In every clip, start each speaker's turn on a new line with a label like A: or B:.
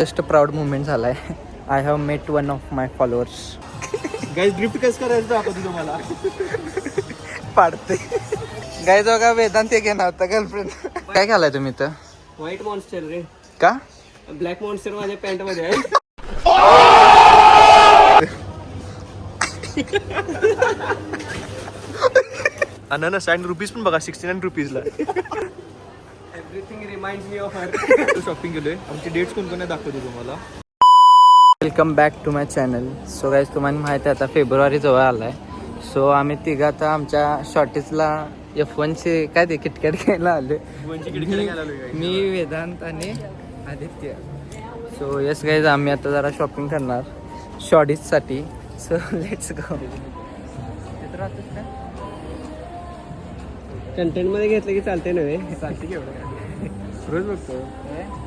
A: Just proud movement झालाय. I have met one of my followers.
B: Guys drift कसं करायचं दाखवतो तुम्हाला.
A: पाडते गाय जो का वेदांत एक घेणार होता गर्लफ्रेंड. काय घालाय तुम्ही तर?
B: व्हाईट मॉन्स्टर रे.
A: का
B: ब्लॅक मॉन्स्टर माझ्या पॅन्ट मध्ये आहे.
C: अननस अँड रुपीज पण बघा 69 रुपीजला.
B: Everything reminds me of her.
C: Shopping केलोय. आमचे डेट्स कोणकोण दाखवतो तुम्हाला.
A: Welcome back to my channel. So guys तुम्हाला माहिती आहे आता फेब्रुवारी जवळ आला आहे. सो आम्ही तिघं आता आमच्या शॉर्टेजला F1चे काय ते किटकॅट घ्यायला आलो. मी वेदांत आणि आदित्य. सो येस गाईज आम्ही आता जरा शॉपिंग करणार शॉर्टेजसाठी. So let's go. तिथं राहतोस का?
B: कंटेंट मध्ये घेतलं की चालते नव्हे.
A: चालते की एवढं
B: रोज बघतो.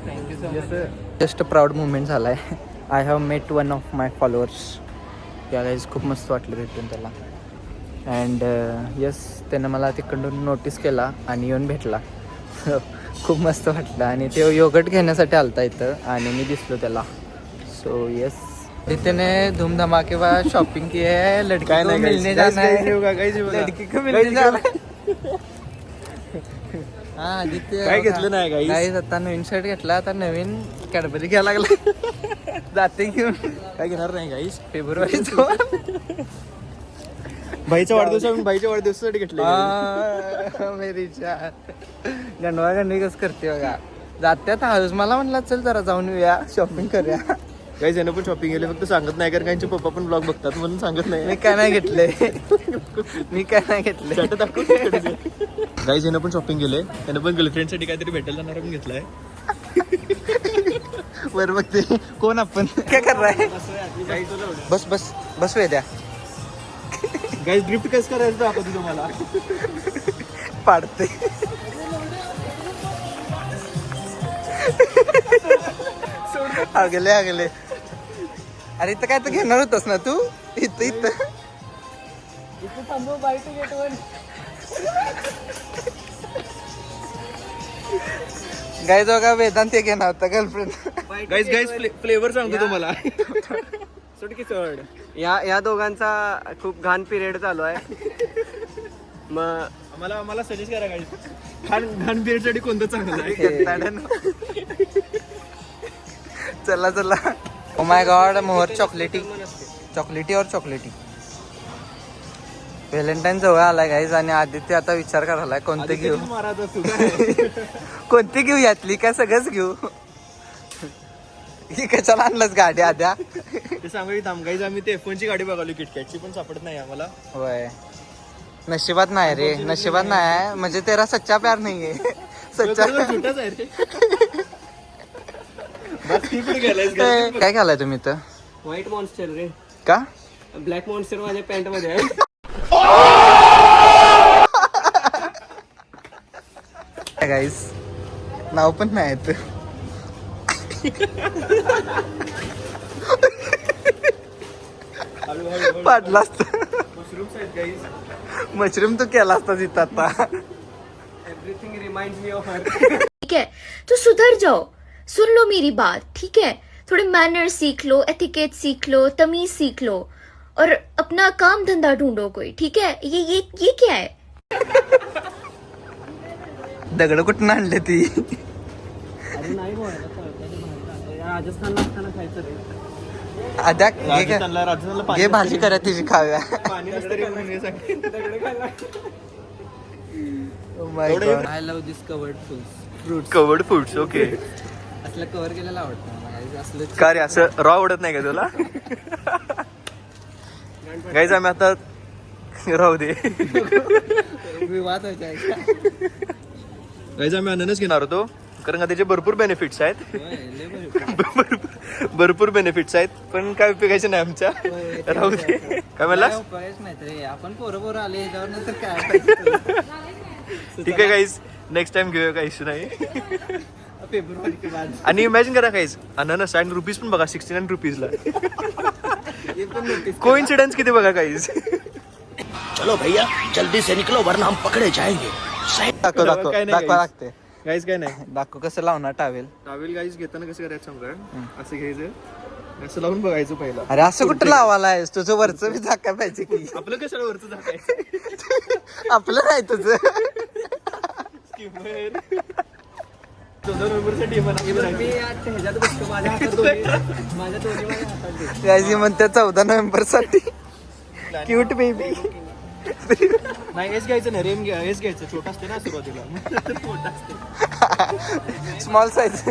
A: Thank you so much. Just proud movement झाला आहे. I have met one of my followers. त्या गाईज खूप मस्त वाटलं भेटून त्याला. अँड यस त्यानं मला तिकडून नोटीस केला आणि येऊन भेटला. खूप मस्त वाटलं. आणि ते योगट घेण्यासाठी आलता इथं आणि मी दिसलो त्याला. सो यस तिथे धूमधमाके बाद शॉपिंग की है. लड़की को मिलने जाना है. लड़की को मिलने जाना है. हा आदित्य
C: काय घेतलं नाही गाईस?
A: गाईस आता नवीन शर्ट घेतला. आता नवीन कॅडबरी घ्यायला लागला. जाते घेऊन.
C: काय घेणार नाही गाईस.
A: फेब्रुवारी
C: भाईचा वाढदिवस आम्ही भाईच्या वाढदिवसासाठी घेतले.
A: मेरी गंडवा गंडवी कसं करते बघा. जात्यात हळूच. मला म्हणलं चल जरा जाऊन येऊया शॉपिंग करूया.
C: गाईस यानं पण शॉपिंग केले. फक्त सांगत नाही कारण त्यांचे पप्पा पण ब्लॉग बघतात म्हणून सांगत नाही.
A: मी काय नाही घेतले. मी काय नाही घेतले.
C: गाईस यानं पण शॉपिंग केले. त्यानं पण गर्लफ्रेंडसाठी काहीतरी भेटायला जाणार पण घेतलाय.
A: बरं बघते कोण आपण काय कर रहा. बस बस बस वे द्या.
C: गाईस ड्रिफ्ट कसं करायचं दाखवतो तुम्हाला.
A: पाडते आगले. अरे इथं काय तर घेणार होतस ना तू. इथं
B: थांबव बाईट गेट वन.
A: गाय जो का वेदांत एक घेणार होता गर्लफ्रेंड.
C: गाईस फ्लेवर सांगतो तुम्हाला.
B: सोड की सोड. या दोघांचा खूप घाण पिरियड चालू आहे. मग
C: आम्हाला सजेस्ट करा गाईस. घाण पिरियड साठी कोणतं चांगलं आहे.
A: चला चला. ओ माय गॉड मोहर चॉकलेटी और चॉकलेटी. व्हॅलेंटाईन जवळ आलाय गाईज आणि आदित्य आता विचार करायला कोणते घेऊ. कोणती घेऊ यातली काय सगळंच घेऊ. ही कशाला आणलंच गाडी आद्या.
C: ते सांगू थांब गाईज आम्ही ते F1ची गाडी बघाली किटकॅटची पण सापडत नाही आम्हाला.
A: होय नशिबात नाही रे. नशिबात नाही म्हणजे तेरा सच्चा प्यार नाहीये. सच्चा
C: छोटाच आहे रे. बस ती पण गेलाय.
A: काय घालाय तुम्ही तर?
B: व्हाईट मॉन्स्टर रे.
A: का
B: ब्लॅक मॉन्स्टर माझ्या पॅन्ट मध्ये आहे.
A: गाईस नाव पण नाही येत. पाडला असता. मशरूम तू केला असता तिथं आता.
B: एव्हरीथिंग रिमाइंड्स मी ऑफ हर.
D: ठीक है तो सुधर जाओ. सुन लो मेरी बात. ठीक है थोड़े मैनर सीख लो, एथिकेट सीख लो, तमीज सीख लो और अपना काम धंधा ढूंढो कोई. ठीक है ये क्या है.
A: दगड कुठून आणले ती.
B: अरे नाही राजस्थानला असताना खायचं रे.
A: आद्या
C: राजस्थानला
A: घे भाजी करा तिची खाव्या. I love this covered fruits.
C: Covered foods. Okay.
A: असलं कव्हर केलेलं आवडतं मला. असलं
C: का रे असं रॉ आवडत नाही का तुला. गाईज आम्ही आता राहू दे.
A: विवाद व्हायचा.
C: गाईज आम्ही अननस घेणार होतो कारण का त्याचे भरपूर बेनिफिट्स आहेत. भरपूर बेनिफिट्स आहेत पण काय उपयोगायचे नाही आमच्या. राहू दे. काय म्हणला.
A: माहित रे आपण पोरं आले ह्याच्यावर नंतर काय.
C: ठीक आहे गाईज नेक्स्ट टाइम घेऊया काही इश्यू नाही.
A: फेब्रुवारी बाद.
C: आणि इमॅजिन करा गाईज अननस अँड रुपीज पण बघा 69 रुपीजला. कोइन्सिडेंस किती बघा गाईज.
E: चलो भैया जल्दी से निकलो वरना हम पकड़े जाएंगे.
A: दाखवा लागते.
C: गाईज काय नाही
A: दाखव कसं लावणार टावेल.
C: टावेल गाईज घेताना कसं करायचं सांग काय, असं घ्यायचं, असं लावून बघायचं पहिला.
A: अरे असं कुठं लावायला आहेस, तुझं वरचं बी झाका पाहिजे की.
C: आपलं कशाला वरचं झाकायचं.
A: आपलं नाही तुझं.
C: 14 नोव्हेंबरसाठी
B: मी आता ह्याच्यात बसतो, माझ्या हातात दोन्ही माझ्या हातात.
A: याची म्हणते 14 नोव्हेंबर साठी. Cute baby.
C: नाही हेच घ्यायचं नाही, रेम घ्या, हेच घ्यायचं, छोटा असते ना सुरुवातीला. मोठा असते,
A: स्मॉल साईज.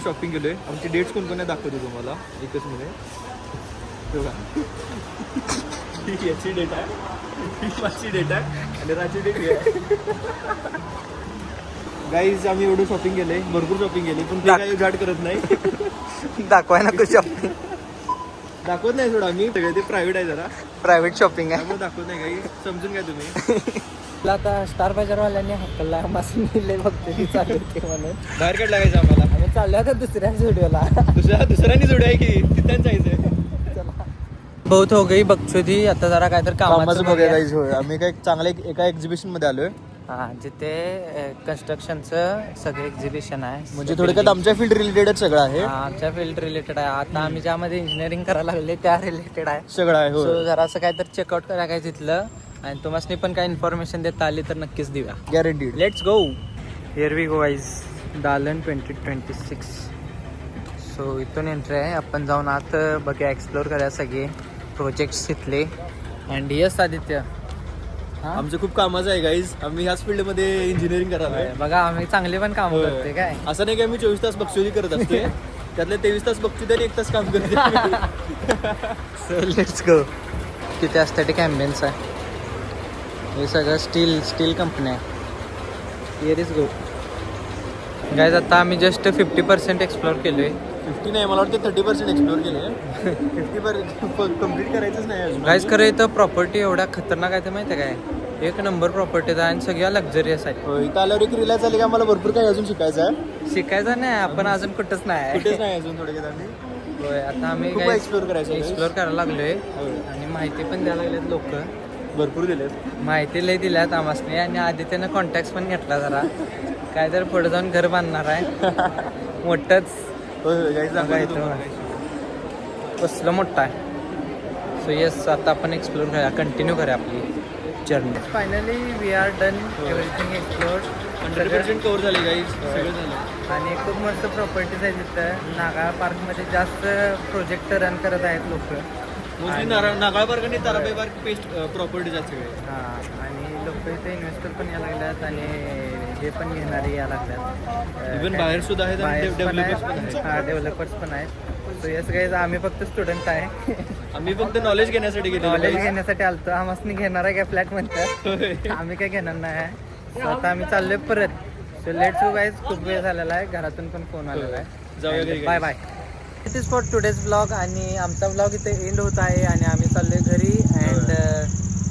C: शॉपिंग केलोय. आमची डेट्स कोणकोण दाखवतो तुम्हाला एकच मध्ये. ही याची डेट आहे, ही माझी डेट आहे आणि राची डेट आहे. गाईज आम्ही एवढं शॉपिंग केलंय, भरपूर शॉपिंग केली, पण ते काही उजाड करत नाही.
A: दाखवाय नको शॉपिंग.
C: दाखवत नाही थोडं आम्ही, सगळं ते प्रायव्हेट आहे जरा,
A: प्रायव्हेट शॉपिंग आहे.
C: त्यामुळे दाखवत नाही काही, समजून घ्या तुम्ही.
A: आता स्टार बाजारवाल्यांनी हक्कला मासून दिले बघते ती चालू होते म्हणून
C: बाहेर काढ लागायचं आम्हाला.
A: आम्ही चाललो आता दुसऱ्याच व्हिडिओला.
C: दुसऱ्यांनी जोड आहे की तिथं जायचंय.
A: बहुत हो गई बघचोदी. आता जरा काय तर कामाचं
C: बघूया गाईज. होय, आम्ही काय चांगल्या एका एक्झिबिशन मध्ये आलोय.
A: हा, जिथे कन्स्ट्रक्शनचं सगळं एक्झिबिशन आहे.
C: म्हणजे थोडक्यात आमच्या फील्ड रिलेटेड सगळं आहे.
A: हा, आमच्या फील्ड रिलेटेड आहे. आता आम्ही ज्यामध्ये इंजिनिअरिंग करायला लागले त्या रिलेटेड आहे
C: सगळं आहे. हो,
A: सो जरा असं काय तर चेकआउट करा काय तिथलं, आणि तुम्हाला पण काय इन्फॉर्मेशन देता आली तर नक्कीच देऊया.
C: Guaranteed.
A: Let's go. Here we go guys. दालन 2026. सो इथून एंट्री आहे. आपण जाऊन आत बघूया, एक्सप्लोर करूया सगळे प्रोजेक्ट्स तिथले. अँड यस आदित्य,
C: आमचं खूप कामाचं आहे गाईज. आम्ही ह्याच फील्ड मध्ये इंजिनिअरिंग करायला.
A: बघा आम्ही चांगले पण काम करते काय.
C: असं नाही की आम्ही 24 तास बक्षोदी करत असते. त्यातले 23 तास बक्षोदी आणि 1 तास काम करते.
A: So let's go. तिथे ॲस्थेटिक ॲम्बियन्स आहे. हे सगळं स्टील कंपनी आहे. Here is go guys. आता आम्ही जस्ट 50% एक्सप्लोर केलोय.
C: 50 नाही, मला वाटतं 30% एक्सप्लोर केले. 50% कम्प्लीट करायचंच नाही अजून.
A: गाईज खरं इथं प्रॉपर्टी एवढ्या खतरनाक आहे ते माहिती आहे काय. एक नंबर प्रॉपर्टीज आहे आणि सगळ्या लक्झरियस आहे.
C: हो, इथं आल्यावर एक रिलॅक्स झाली की आम्हाला भरपूर काही अजून शिकायचं आहे.
A: शिकायचं नाही, आपण अजून कुठंच नाही.
C: कुठेच नाही अजून थोडक्यात आम्ही.
A: होय, आता आम्ही
C: खूप
A: काय
C: एक्सप्लोर करायचं.
A: एक्सप्लोर करायला लागलोय
C: होय.
A: आणि माहिती पण द्यायला लागलेत लोक.
C: भरपूर दिलेत.
A: माहिती लय दिल्यात आम्हासने, आणि आदित्यनं कॉन्टॅक्ट पण घेतला जरा. काय तर पुढे जाऊन घर बांधणार आहे मोठंच. कसलं मोठं आहे. सो येस, आता आपण एक्सप्लोर करूया, कंटिन्यू करूया आपली journey. Finally we are done everything explore.
C: 100% cover झाले गाईज, सगळं झालं.
A: आणि खूप मस्त प्रॉपर्टीज आहे तिथं. नागाळ पार्कमध्ये जास्त प्रोजेक्ट रन करत आहेत लोक.
C: मोस्टली नागाळ पार्क आणि ताराबाई पार्क पेस्ट प्रॉपर्टीज आहेत सगळे.
A: हां, आणि लोक इथे इन्व्हेस्टर पण यायला लागल्यात आणि हे पण घेणारे यायला लागल्यात.
C: इव्हन बाहेर सुद्धा आहेत आणि डेव्हलपर्स पण आहेत.
A: हां, डेव्हलपर्स पण आहेत. सो येस गाईज, आम्ही फक्त स्टुडंट आहे.
C: आम्ही फक्त नॉलेज घेण्यासाठी गेलो.
A: नॉलेज घेण्यासाठी आलतो. आम्हाला घेणार आहे काय फ्लॅट म्हणतात, आम्ही काय घेणार नाही आहे. So आता आम्ही चाललोय परत. So let's go guys. खूप वेळ झालेला आहे, घरातून पण फोन आलेला आहे.
C: जाऊया घरी.
A: Bye bye. This is for today's blog. आणि आमचा ब्लॉग इथे एंड होत आहे आणि आम्ही चाललोय घरी. अँड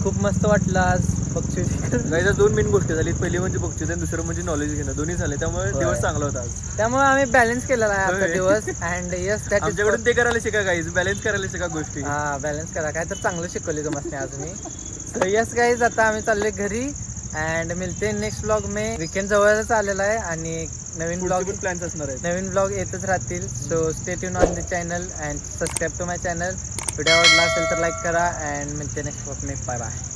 A: खूप मस्त वाटलं आज बक्षीस.
C: गाईज 2 मेन गोष्टी झाली. पहिली म्हणजे बक्षीस आणि दुसरं म्हणजे नॉलेज घेणं. दोन्ही झाले, त्यामुळे दिवस चांगला होता आज.
A: त्यामुळे आम्ही बॅलन्स केलेला आहे आजचा दिवस. अँड येस, दॅट इज
C: आमच्याकडून ते करायला शिका गाईज, बॅलन्स करायला शिका गोष्टी.
A: हां, बॅलन्स करा. काय तर चांगलं शिकवली तुम्हाला आज मी. सो येस गाईज, आता आम्ही चाललोय घरी. अँड मिळते नेक्स्ट ब्लॉग में. वीकेंड जवळच आलेला आहे आणि नवीन ब्लॉग
C: प्लॅन्स असणार आहेत.
A: नवीन ब्लॉग येतच राहतील. So stay tune on the channel and subscribe to my channel. Video आवडला असेल तर लाईक करा. अँड मिळते नेक्स्ट ब्लॉग में. Bye bye.